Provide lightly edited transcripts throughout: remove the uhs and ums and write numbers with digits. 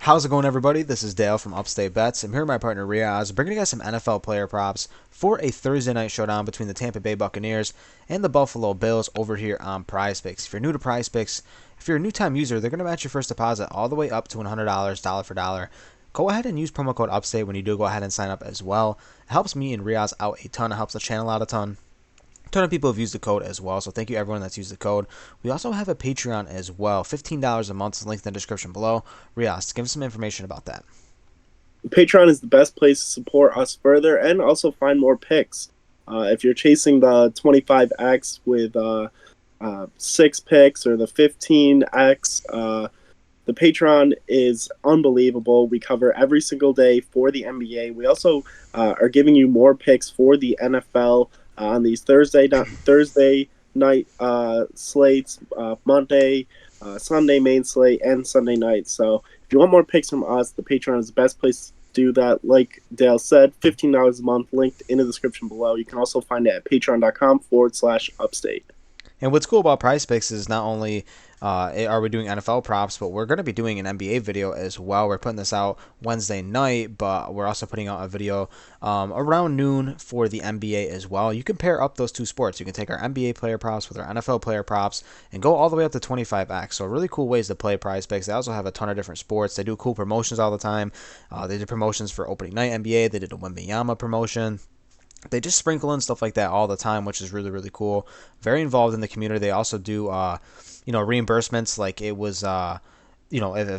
How's it going, everybody? This is Dale from Upstate Bets. I'm here with my partner Reoz, bringing you guys some NFL player props for a Thursday night showdown between the Tampa Bay Buccaneers and the Buffalo Bills over here on PrizePicks. If you're new to PrizePicks, if you're a new-time user, they're going to match your first deposit all the way up to $100, dollar for dollar. Go ahead and use promo code Upstate when you do go ahead and sign up as well. It helps me and Reoz out a ton. It helps the channel out a ton. Ton of people have used the code as well, so thank you everyone that's used the code. We also have a Patreon as well, $15 a month. It's linked in the description below. Rios, give us some information about that. Patreon is the best place to support us further and also find more picks. If you're chasing the 25x with 6 picks or the 15x, the Patreon is unbelievable. We cover every single day for the NBA. We also are giving you more picks for the NFL on these Thursday night slates, Monday, Sunday main slate, and Sunday night. So if you want more picks from us, the Patreon is the best place to do that. Like Dale said, $15 a month, linked in the description below. You can also find it at patreon.com/upstate. And what's cool about PrizePicks is not only are we doing NFL props, but we're going to be doing an NBA video as well. We're putting this out Wednesday night, but we're also putting out a video around noon for the NBA as well. You can pair up those two sports. You can take our NBA player props with our NFL player props and go all the way up to 25x. So really cool ways to play PrizePicks. They also have a ton of different sports. They do cool promotions all the time. They did promotions for opening night NBA. They did a Wembanyama promotion. They just sprinkle in stuff like that all the time, which is really, really cool. Very involved in the community. They also do, reimbursements. Like it was, if a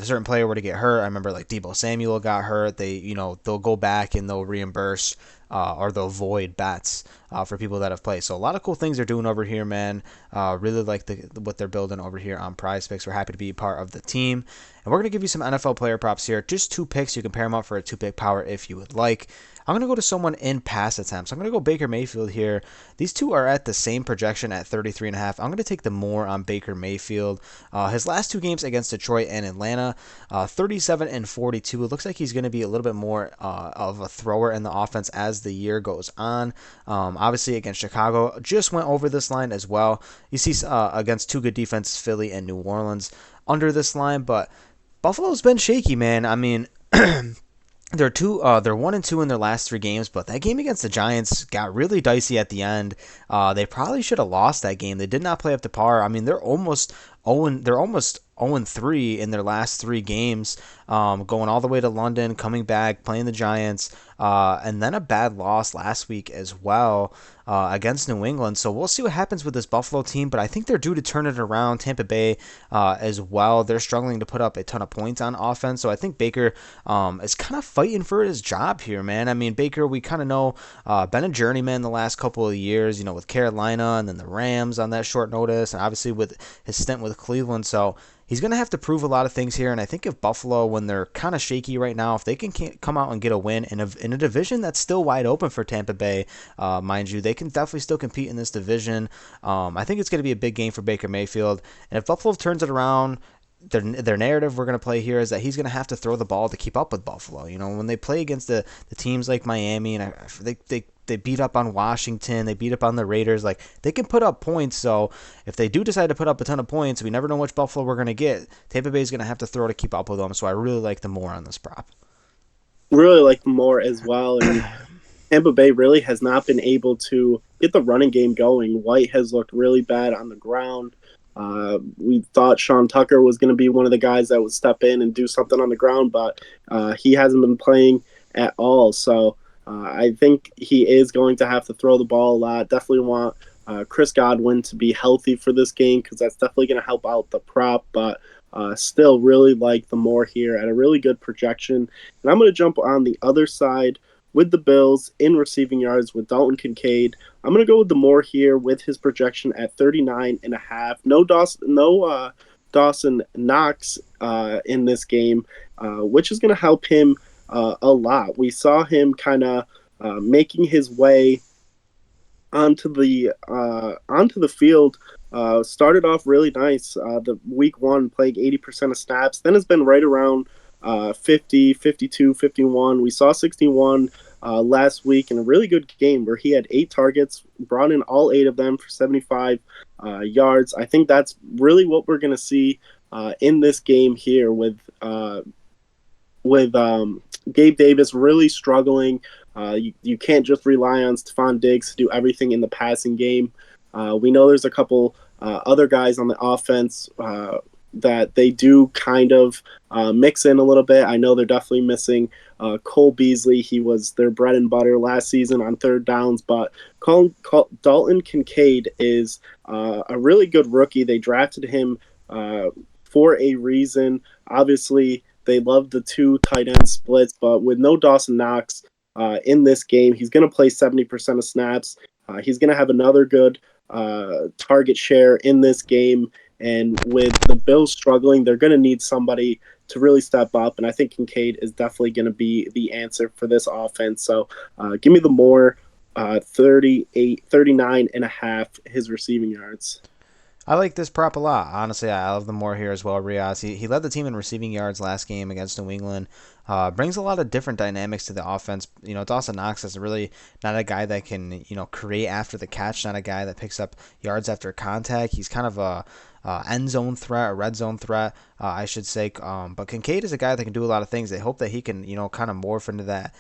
certain player were to get hurt, I remember like Deebo Samuel got hurt. They'll go back and they'll reimburse or they'll void bets for people that have played. So a lot of cool things they're doing over here, man. Really like what they're building over here on PrizePicks. We're happy to be part of the team. And we're going to give you some NFL player props here. Just 2 picks. You can pair them up for a 2-pick power if you would like. I'm going to go to someone in pass attempts. I'm going to go Baker Mayfield here. These two are at the same projection at 33.5. I'm going to take the more on Baker Mayfield. His last 2 games against Detroit and Atlanta, 37 and 42. It looks like he's going to be a little bit more of a thrower in the offense as the year goes on. Obviously against Chicago, just went over this line as well. You see against 2 good defenses, Philly and New Orleans, under this line, but Buffalo's been shaky, man. I mean, they're 1-2 in their last 3 games, but that game against the Giants got really dicey at the end. They probably should have lost that game. They did not play up to par. I mean, they're almost 0-3 in their last 3 games, going all the way to London, coming back, playing the Giants, and then a bad loss last week as well against New England. So we'll see what happens with this Buffalo team, but I think they're due to turn it around. Tampa Bay as well. They're struggling to put up a ton of points on offense, so I think Baker is kind of fighting for his job here, man. I mean, Baker, we kind of know, been a journeyman the last couple of years, with Carolina and then the Rams on that short notice, and obviously with his stint with Cleveland. So he's going to have to prove a lot of things here, and I think if Buffalo, when they're kind of shaky right now, if they can come out and get a win in a division that's still wide open for Tampa Bay, mind you, they can definitely still compete in this division. I think it's going to be a big game for Baker Mayfield, and if Buffalo turns it around, their narrative we're going to play here is that he's going to have to throw the ball to keep up with Buffalo. When they play against the teams like Miami, and they beat up on Washington, they beat up on the Raiders, like they can put up points. So if they do decide to put up a ton of points, we never know which Buffalo we're going to get. Tampa Bay is going to have to throw to keep up with them. So I really like the more on this prop. Really like the more as well. And Tampa Bay really has not been able to get the running game going. White has looked really bad on the ground. We thought Sean Tucker was going to be one of the guys that would step in and do something on the ground, but he hasn't been playing at all. So I think he is going to have to throw the ball a lot. Definitely want Chris Godwin to be healthy for this game because that's definitely going to help out the prop, but still really like the more here at a really good projection. And I'm going to jump on the other side with the Bills in receiving yards with Dalton Kincaid. I'm going to go with the more here with his projection at 39.5. No Dawson Knox in this game, which is going to help him a lot. We saw him kind of making his way onto the field. Started off really nice. The week 1 playing 80% of snaps, then has been right around 50, 52, 51. We saw 61 last week in a really good game where he had 8 targets, brought in all 8 of them for 75 yards. I think that's really what we're going to see in this game here with with Gabe Davis really struggling. You can't just rely on Stephon Diggs to do everything in the passing game. We know there's a couple other guys on the offense that they do kind of mix in a little bit. I know they're definitely missing Cole Beasley. He was their bread and butter last season on third downs, but Dalton Kincaid is a really good rookie. They drafted him for a reason. Obviously, they love the two tight end splits, but with no Dawson Knox in this game, he's going to play 70% of snaps. He's going to have another good target share in this game. And with the Bills struggling, they're going to need somebody to really step up. And I think Kincaid is definitely going to be the answer for this offense. So give me the more 39.5 his receiving yards. I like this prop a lot. Honestly, I love the more here as well. Reoz, he led the team in receiving yards last game against New England. Brings a lot of different dynamics to the offense. Dawson Knox is really not a guy that can, create after the catch, not a guy that picks up yards after contact. He's kind of a end zone threat, a red zone threat, I should say. But Kincaid is a guy that can do a lot of things. They hope that he can, kind of morph into that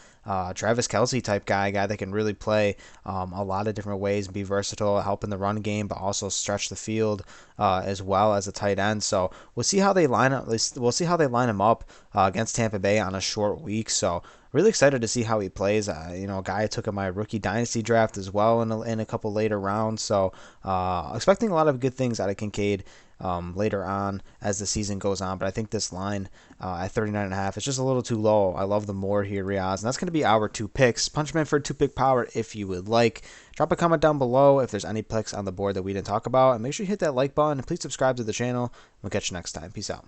Travis Kelce type guy, a guy that can really play a lot of different ways and be versatile, help in the run game, but also stretch the field as well as a tight end. So we'll see how they line up. We'll see how they line him up against Tampa Bay on a short week. So really excited to see how he plays. A guy I took in my rookie dynasty draft as well in a couple later rounds. So expecting a lot of good things out of Kincaid later on as the season goes on. But I think this line at 39.5 is just a little too low. I love the more here, Reoz. And that's going to be our two picks. Punch him in for a two-pick power if you would like. Drop a comment down below if there's any picks on the board that we didn't talk about. And make sure you hit that like button. And please subscribe to the channel. We'll catch you next time. Peace out.